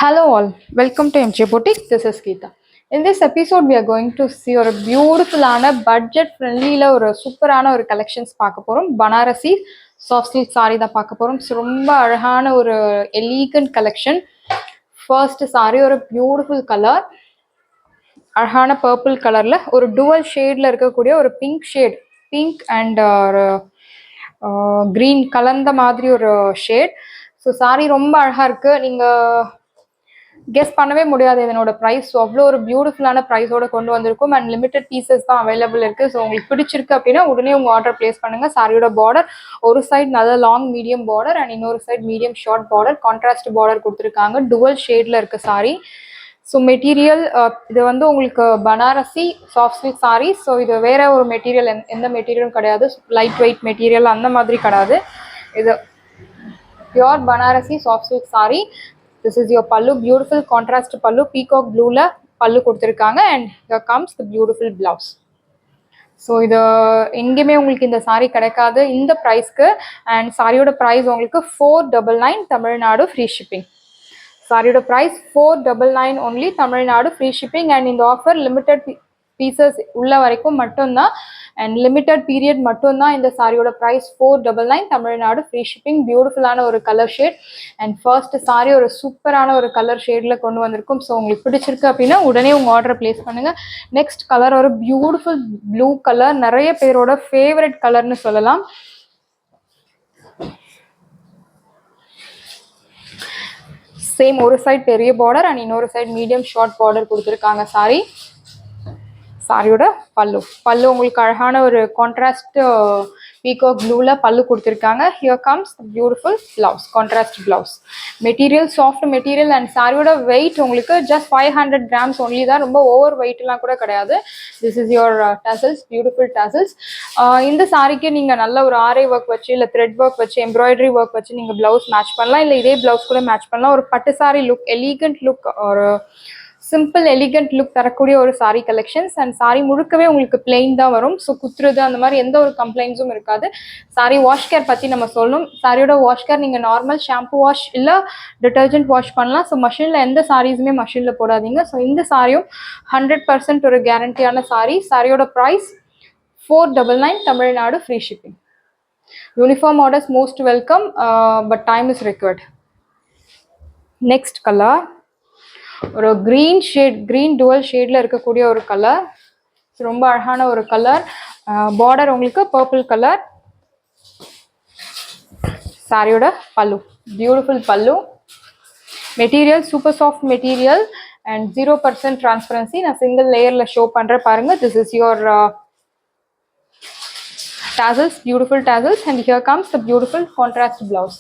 Hello all, welcome to MJ Boutique. This is Geeta. In this episode, we are going to see a beautiful budget friendly or super collections Banarasi soft silk saree da paakaporum. So romba alahana or elegant collection. First saree or a beautiful color. Alahana purple color la or dual shade la irukkudiya or pink shade, pink and green kalanda madri or shade. So saree romba அழகா இருக்கு. நீங்க guess பண்ணவே முடியாது இதனோட price. So அவ்வளோ ஒரு பியூட்டிஃபுல்லான ப்ரைஸோட கொண்டு வந்திருக்கும் அண்ட் லிமிடெட் பீசஸ் தான் அவைலபிள் இருக்குது. ஸோ உங்களுக்கு பிடிச்சிருக்கு அப்படின்னா உடனே உங்கள் ஆர்டர் பிளேஸ் பண்ணுங்கள். சாரியோட பார்டர் ஒரு சைடு நல்ல லாங் மீடியம் பார்டர் அண்ட் இன்னொரு side medium short border, contrast border கொடுத்துருக்காங்க. டுவல் ஷேடில் இருக்குது சாரி. ஸோ மெட்டீரியல் இது வந்து உங்களுக்கு Banarasi soft silk sorry. So இது வேற ஒரு மெட்டீரியல், எந்த மெட்டீரியலும் கிடையாது. லைட் வெயிட் மெட்டீரியல் அந்த மாதிரி கிடையாது. இது pure Banarasi soft silk sorry. This is your pallu, beautiful contrast pallu, peacock blue la pallu கொடுத்திருக்காங்க and here comes the beautiful blouse. So இது எங்கேயுமே உங்களுக்கு இந்த சாரீ கிடைக்காது இந்த ப்ரைஸ்க்கு. அண்ட் சாரியோட ப்ரைஸ் உங்களுக்கு 499 தமிழ்நாடு ஃப்ரீ ஷிப்பிங். சாரியோட price 499 only Tamil Nadu free shipping. And இந்த ஆஃபர் லிமிடெட் பீசஸ் உள்ள வரைக்கும் மட்டும்தான் அண்ட் லிமிட்டட் பீரியட் மட்டும்தான். இந்த சாரியோட ப்ரைஸ் 499 தமிழ்நாடு ஃப்ரீ ஷிப்பிங். பியூட்டிஃபுல்லான ஒரு colour shade and first sorry ஒரு சூப்பரான ஒரு கலர் ஷேடில் கொண்டு வந்திருக்கும். ஸோ உங்களுக்கு பிடிச்சிருக்கு அப்படின்னா உடனே உங்கள் ஆர்டர் பிளேஸ் பண்ணுங்கள். நெக்ஸ்ட் கலர் ஒரு பியூட்டிஃபுல் ப்ளூ கலர், நிறைய பேரோட ஃபேவரட் கலர்னு சொல்லலாம். சேம் ஒரு சைட் பெரிய பார்டர் அண்ட் இன்னொரு சைட் மீடியம் ஷார்ட் பார்டர் கொடுத்துருக்காங்க சாரி. சாரியோட பல்லு உங்களுக்கு அழகான ஒரு கான்ட்ராஸ்ட் பீகாக் ப்ளூல பல்லு கொடுத்துருக்காங்க. Here comes beautiful blouse, contrast blouse. Material soft material and சாரியோட வெயிட் உங்களுக்கு ஜஸ்ட் 500 கிராம்ஸ் ஒன்லி தான், ரொம்ப ஓவர் வெயிட்லாம் கூட கிடையாது. This is your tassels, beautiful tassels. இந்த சாரிக்கு நீங்கள் நல்ல ஒரு ஆரே ஒர்க் வச்சு இல்லை த்ரெட் ஒர்க் வச்சு எம்ப்ராய்டரி ஒர்க் வச்சு நீங்கள் ப்ளவுஸ் மேட்ச் பண்ணலாம், இல்லை இதே ப்ளவுஸ் கூட மேட்ச் பண்ணலாம். ஒரு பட்டு சாரி லுக், எலிகண்ட் லுக், ஒரு சிம்பிள் எலிகண்ட் லுக் தரக்கூடிய ஒரு சாரீ கலெக்ஷன்ஸ். அண்ட் சாரீ முழுக்கவே உங்களுக்கு பிளெயின் தான் வரும். ஸோ குத்துறது அந்த மாதிரி எந்த ஒரு கம்ப்ளைண்ட்ஸும் இருக்காது. சாரீ வாஷ் கேர் பற்றி நம்ம சொல்லணும். சாரியோட வாஷ் கேர் நீங்கள் நார்மல் ஷாம்பு வாஷ் இல்லை டிட்டர்ஜென்ட் வாஷ் பண்ணலாம். ஸோ மஷினில் எந்த சாரீஸுமே மஷினில் போடாதீங்க. ஸோ இந்த சாரியும் 100% ஒரு கேரண்டியான சாரீ. சாரியோட price 499 Tamil Nadu free shipping. Uniform orders most welcome, but time is required. Next colour ஒரு கிரீன் ஷேட், கிரீன் டுவல் ஷேட்ல இருக்கக்கூடிய ஒரு கலர். ரொம்ப அழகான ஒரு கலர். பார்டர் உங்களுக்கு பர்பிள் கலர். சாரியோட pallu, beautiful pallu. Material super soft material and 0% transparency. நான் சிங்கிள் லேயர்ல ஷோ பண்றேன் பாருங்க. This is your tassels, beautiful tassels, and here comes the beautiful contrast blouse.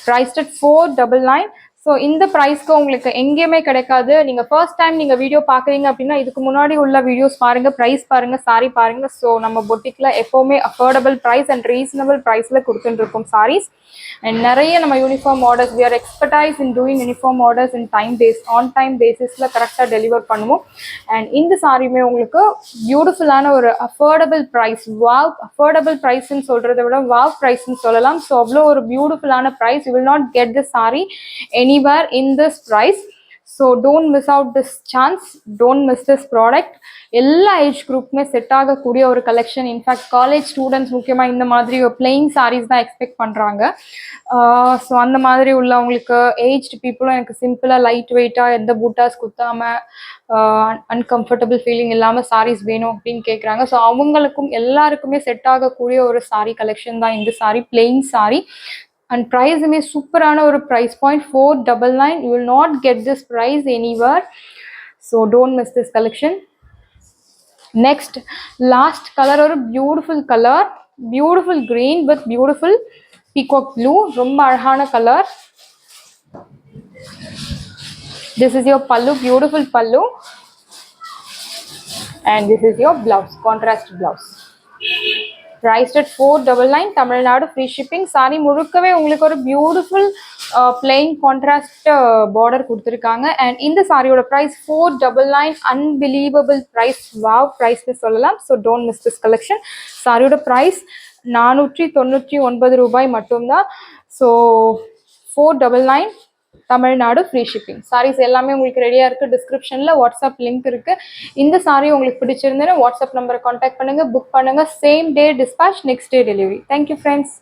Priced at 499. So இந்த ப்ரைஸ்க்கு உங்களுக்கு எங்கேயுமே கிடைக்காது. நீங்கள் ஃபர்ஸ்ட் டைம் நீங்கள் வீடியோ பார்க்குறீங்க அப்படின்னா இதுக்கு முன்னாடி உள்ள வீடியோஸ் பாருங்கள், ப்ரைஸ் பாருங்கள், சாரி பாருங்கள். ஸோ நம்ம பொட்டிக்கில் எப்போவுமே அஃபோர்டபுள் ப்ரைஸ் அண்ட் ரீசனபிள் ப்ரைஸில் கொடுத்துட்டுருக்கோம் சாரீஸ். அண்ட் நிறைய நம்ம uniform orders, we are expertise in doing uniform orders in on time பேசிஸில் கரெக்டாக டெலிவர் பண்ணுவோம். அண்ட் இந்த சாரியுமே உங்களுக்கு பியூட்டிஃபுல்லான ஒரு அஃபோர்டபுள் ப்ரைஸ். வாவ், அஃபோர்டபுள் ப்ரைஸ்ன்னு சொல்கிறத விட வாவ் ப்ரைஸ்ன்னு சொல்லலாம். ஸோ அவ்வளோ ஒரு பியூட்டிஃபுல்லான price. You will not get the saree anywhere in this price. So don't miss out this chance, don't miss this product. எல்லா ஏஜ் குரூப்புமே செட் ஆகக்கூடிய ஒரு கலெக்ஷன். இன்ஃபேக்ட் காலேஜ் ஸ்டூடெண்ட்ஸ் முக்கியமாக இந்த மாதிரி பிளெயின் சாரீஸ் தான் எக்ஸ்பெக்ட் பண்ணுறாங்க. ஸோ அந்த மாதிரி உள்ளவங்களுக்கு, ஏஜ்டு பீப்புளும் எனக்கு சிம்பிளாக லைட் வெயிட்டாக எந்த பூட்டாஸ் குத்தாமல் அன்கம்ஃபர்டபுள் ஃபீலிங் இல்லாமல் சாரீஸ் வேணும் அப்படின்னு கேட்குறாங்க. ஸோ அவங்களுக்கும் எல்லாருக்குமே செட் ஆகக்கூடிய ஒரு சாரீ கலெக்ஷன் தான் இந்த sari, plain sari. And price is சூப்பரான ஒரு price point, 499. You will not get this price anywhere. So don't miss this collection. Next, last color ஒரு beautiful color, beautiful green with beautiful peacock blue. ரொம்ப அழகான color. This is your pallu, beautiful pallu. And this is your blouse, contrast blouse. Priced at 499 Tamil Nadu free shipping. Sari முழுக்கவே உங்களுக்கு ஒரு beautiful plain contrast border கொடுத்துருக்காங்க. And இந்த சாரியோட price 499. Unbelievable price, wow ப்ரைஸ்னு சொல்லலாம். So don't miss this collection. சாரியோட price 499 ரூபாய் மட்டும்தான். So 499 Tamil Nadu free shipping. Saris எல்லாமே உங்களுக்கு ரெடியாக இருக்குது. டிஸ்கிரிப்ஷனில் வாட்ஸ்அப் லிங்க் இருக்குது. இந்த சாரீ உங்களுக்கு பிடிச்சிருந்தேன்னா வாட்ஸ்அப் நம்பரை காண்டாக்ட் பண்ணுங்கள், புக் பண்ணுங்கள். Same day dispatch, next day delivery. Thank you friends.